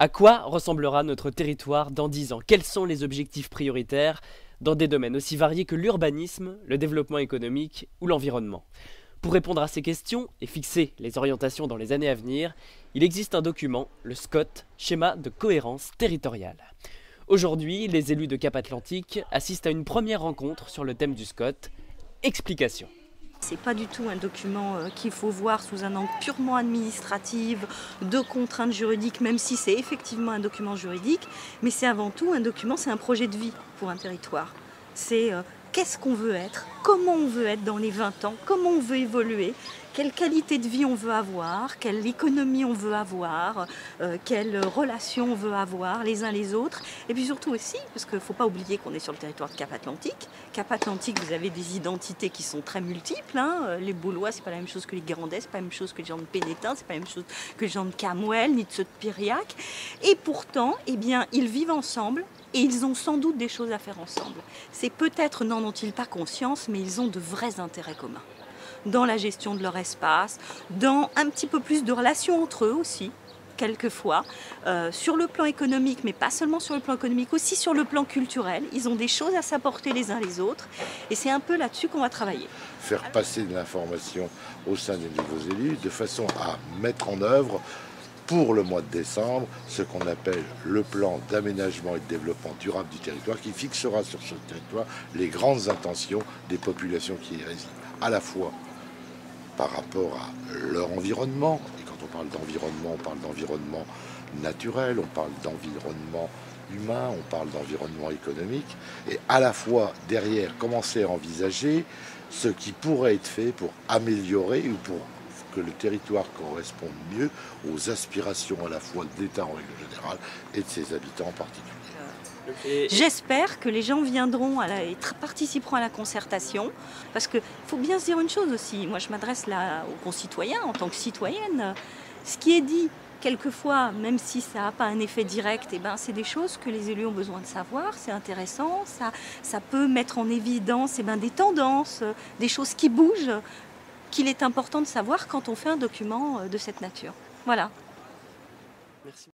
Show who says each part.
Speaker 1: À quoi ressemblera notre territoire dans 10 ans? Quels sont les objectifs prioritaires dans des domaines aussi variés que l'urbanisme, le développement économique ou l'environnement? Pour répondre à ces questions et fixer les orientations dans les années à venir, il existe un document, le SCOT, Schéma de cohérence territoriale. Aujourd'hui, les élus de Cap-Atlantique assistent à une première rencontre sur le thème du SCOT, explication.
Speaker 2: C'est pas du tout un document qu'il faut voir sous un angle purement administratif, de contraintes juridiques, même si c'est effectivement un document juridique, mais c'est avant tout un document, c'est un projet de vie pour un territoire. C'est qu'est-ce qu'on veut être, comment on veut être dans les 20 ans, comment on veut évoluer, quelle qualité de vie on veut avoir, quelle économie on veut avoir, quelles relations on veut avoir les uns les autres. Et puis surtout aussi, parce qu'il ne faut pas oublier qu'on est sur le territoire de Cap-Atlantique. Cap-Atlantique, vous avez des identités qui sont très multiples. Les Baulois, c'est pas la même chose que les Guérandais, c'est pas la même chose que les gens de Pénétin, c'est pas la même chose que les gens de Camouel, ni de ceux de Piriac. Et pourtant, eh bien, ils vivent ensemble. Et ils ont sans doute des choses à faire ensemble. C'est peut-être n'en ont-ils pas conscience, mais ils ont de vrais intérêts communs. Dans la gestion de leur espace, dans un petit peu plus de relations entre eux aussi, quelquefois, sur le plan économique, mais pas seulement sur le plan économique, aussi sur le plan culturel. Ils ont des choses à s'apporter les uns les autres, et c'est un peu là-dessus qu'on va travailler.
Speaker 3: Faire passer de l'information au sein des nouveaux élus, de façon à mettre en œuvre pour le mois de décembre, ce qu'on appelle le plan d'aménagement et de développement durable du territoire, qui fixera sur ce territoire les grandes intentions des populations qui y résident, à la fois par rapport à leur environnement, et quand on parle d'environnement, on parle d'environnement naturel, on parle d'environnement humain, on parle d'environnement économique, et à la fois derrière commencer à envisager ce qui pourrait être fait pour améliorer ou pour que le territoire corresponde mieux aux aspirations à la fois de l'État en règle générale et de ses habitants en particulier.
Speaker 2: J'espère que les gens viendront et participeront à la concertation, parce qu'il faut bien se dire une chose aussi. Moi, je m'adresse là aux concitoyens en tant que citoyenne. Ce qui est dit, quelquefois, même si ça n'a pas un effet direct, c'est des choses que les élus ont besoin de savoir, c'est intéressant, ça peut mettre en évidence des tendances, des choses qui bougent, qu'il est important de savoir quand on fait un document de cette nature. Voilà.
Speaker 1: Merci.